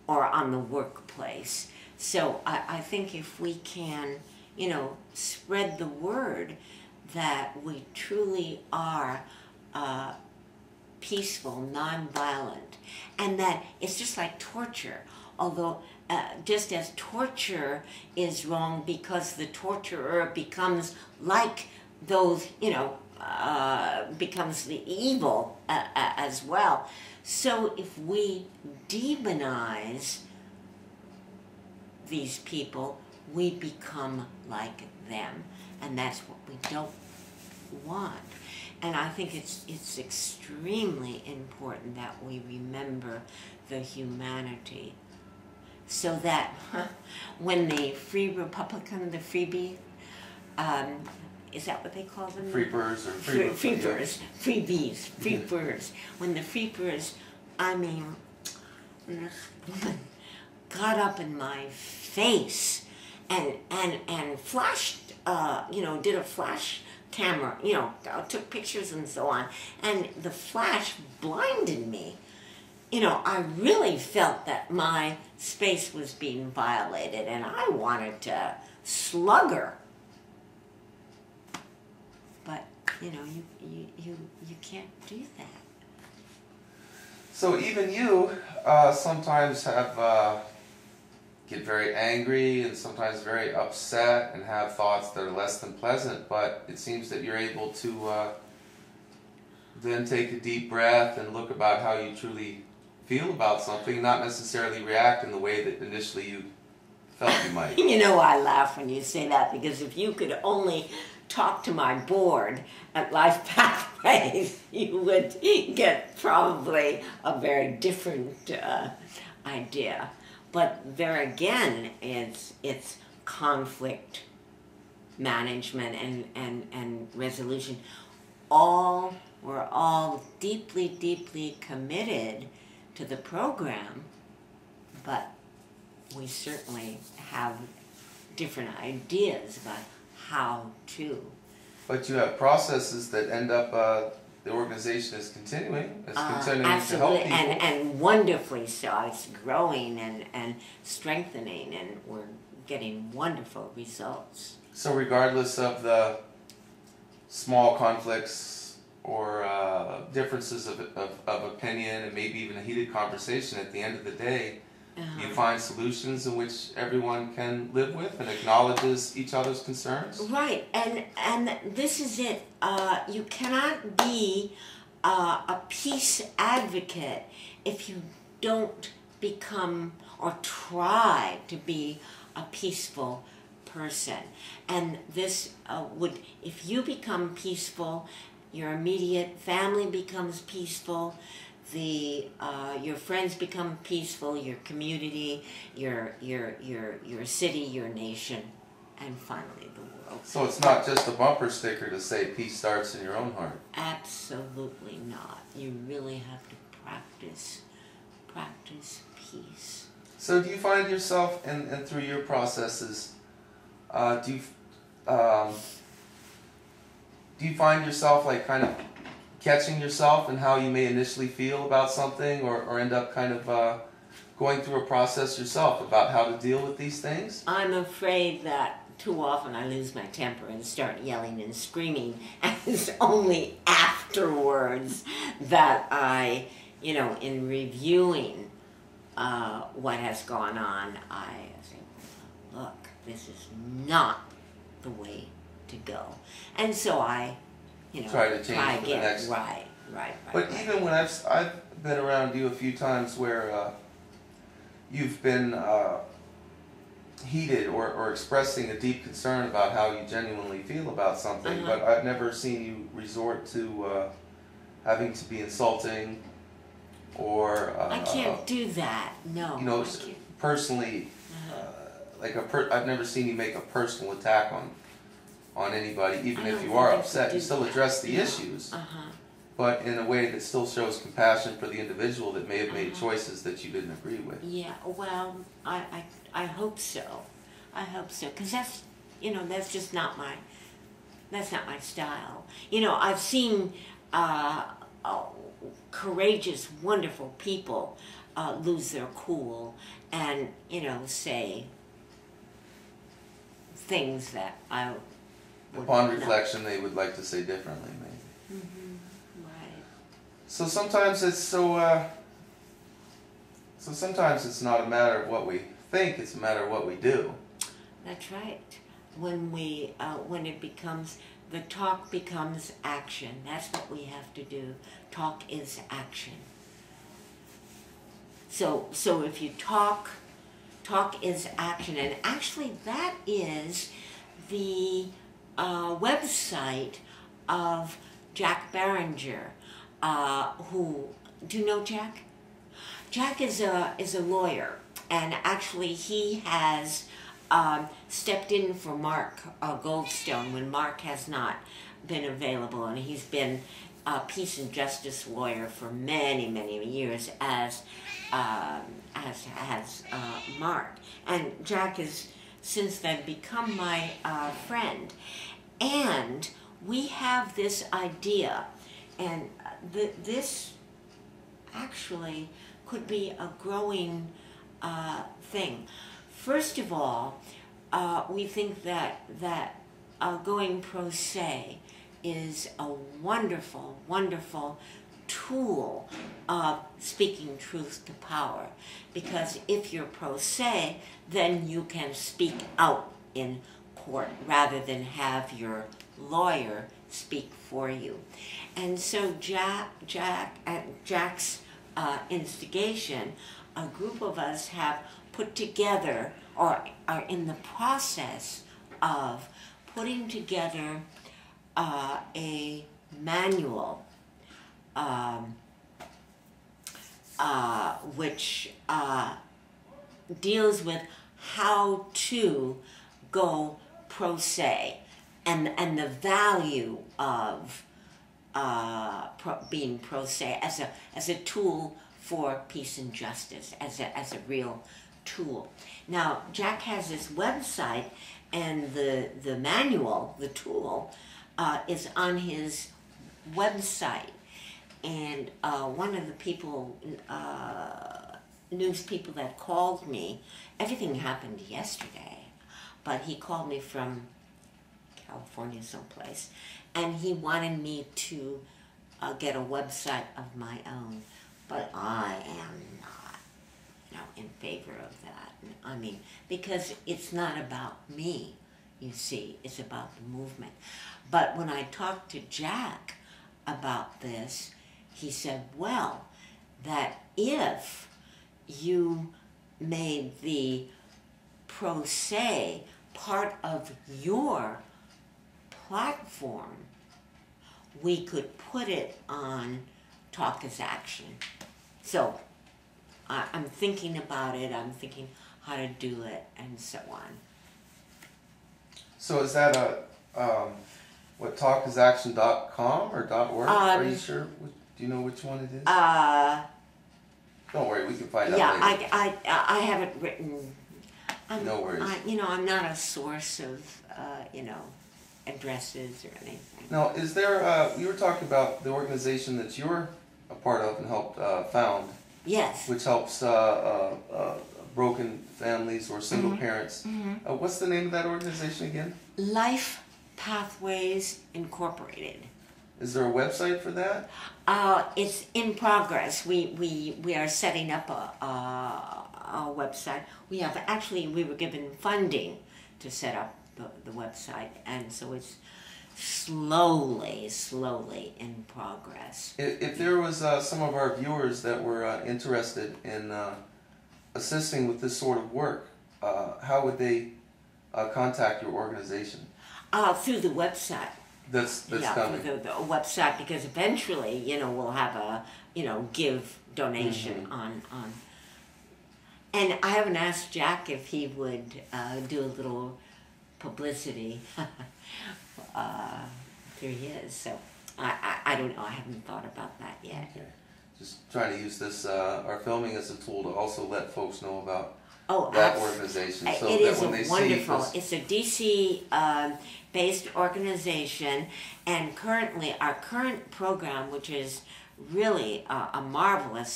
or on the workplace. So I think if we can, spread the word that we truly are peaceful, nonviolent, and that it's just like torture, although just as torture is wrong because the torturer becomes like those, becomes the evil as well. So if we demonize these people, we become like them, and that's what we don't want. And I think it's extremely important that we remember the humanity, so that when the Free Republican, the freebie, is that what they call them? Freebirds or freebirds, freebies, freebirds. When the freebirds, when this woman got up in my face and flashed, did a flash camera, took pictures and so on, and the flash blinded me. I really felt that my space was being violated, and I wanted to slug her. But, you can't do that. So even you sometimes have get very angry and sometimes very upset and have thoughts that are less than pleasant, but it seems that you're able to then take a deep breath and look about how you truly feel about something, not necessarily react in the way that initially you felt you might. I laugh when you say that, because if you could only talk to my board at Life Pathways, you would get probably a very different idea. But there again, it's conflict management and resolution. We're all deeply, deeply committed to the program, but we certainly have different ideas about how to. But you have processes that end up, the organization is continuing. It's continuing absolutely, to help people. and wonderfully so. It's growing and strengthening, and we're getting wonderful results. So regardless of the small conflicts or differences of opinion and maybe even a heated conversation, at the end of the day, you find solutions in which everyone can live with and acknowledges each other's concerns? Right, and this is it. You cannot be a peace advocate if you don't become or try to be a peaceful person. And this if you become peaceful, your immediate family becomes peaceful, your friends become peaceful, your community, your city, your nation, and finally the world. So it's not just a bumper sticker to say peace starts in your own heart. Absolutely not. You really have to practice peace. So do you find yourself, and through your processes, do you find yourself like kind of catching yourself and how you may initially feel about something, or end up kind of going through a process yourself about how to deal with these things? I'm afraid that too often I lose my temper and start yelling and screaming, and it's only afterwards that I, in reviewing what has gone on, I say, look, this is not the way to go. And so I, try to change for the again. next. Right. But even when I've been around you a few times where you've been heated or expressing a deep concern about how you genuinely feel about something, but I've never seen you resort to having to be insulting or I can't do that. No. I can't. Personally, I've never seen you make a personal attack on anybody, even if you are upset. You still address the issues, but in a way that still shows compassion for the individual that may have made choices that you didn't agree with. Yeah, well, I hope so. I hope so, because that's just not my style. I've seen courageous, wonderful people lose their cool and, you know, say things that I would Upon reflection, they would like to say differently, maybe. Right. So sometimes it's so sometimes it's not a matter of what we think; it's a matter of what we do. That's right. When it becomes, the talk becomes action. That's what we have to do. Talk is action. So if you talk is action, and actually that is the website of Jack Barringer, who, do you know Jack? Jack is a lawyer, and actually he has stepped in for Mark Goldstone when Mark has not been available, and he's been a peace and justice lawyer for many, many years, as has Mark. And Jack has since then become my friend. And we have this idea, and this actually could be a growing thing. First of all, we think that going pro se is a wonderful, wonderful tool of speaking truth to power. Because if you're pro se, then you can speak out in court rather than have your lawyer speak for you. And so at Jack's instigation, a group of us have put together, or are in the process of putting together a manual which deals with how to go pro se, and the value of being pro se as a tool for peace and justice, as a real tool. Now, Jack has this website, and the manual, the tool, is on his website. And one of the people, news people that called me, everything happened yesterday, but he called me from California someplace, and he wanted me to get a website of my own, but I am not, in favor of that. I mean, because it's not about me, you see, it's about the movement. But when I talked to Jack about this, he said, well, that if you made the pro se part of your platform, we could put it on Talk is Action. So I'm thinking about it, I'm thinking how to do it, and so on. So is that what, talkisaction.com or .org? Are you sure? Do you know which one it is? Don't worry, we can find out later. I have it written. No worries. I'm not a source of, addresses or anything. Now, is there, you were talking about the organization that you're a part of and helped found. Yes. Which helps broken families or single parents. What's the name of that organization again? Life Pathways Incorporated. Is there a website for that? It's in progress. We are setting up a website. We were given funding to set up the website, and so it's slowly in progress. If there was some of our viewers that were interested in assisting with this sort of work, how would they contact your organization? Through the website. That's coming. Through the website, because eventually, we'll have a, give donation on. And I haven't asked Jack if he would do a little publicity through his, so I don't know, I haven't thought about that yet. Okay. Just trying to use this, our filming as a tool to also let folks know about that organization. So it that is when they wonderful. See it's a DC based organization, and currently our current program, which is really a marvelous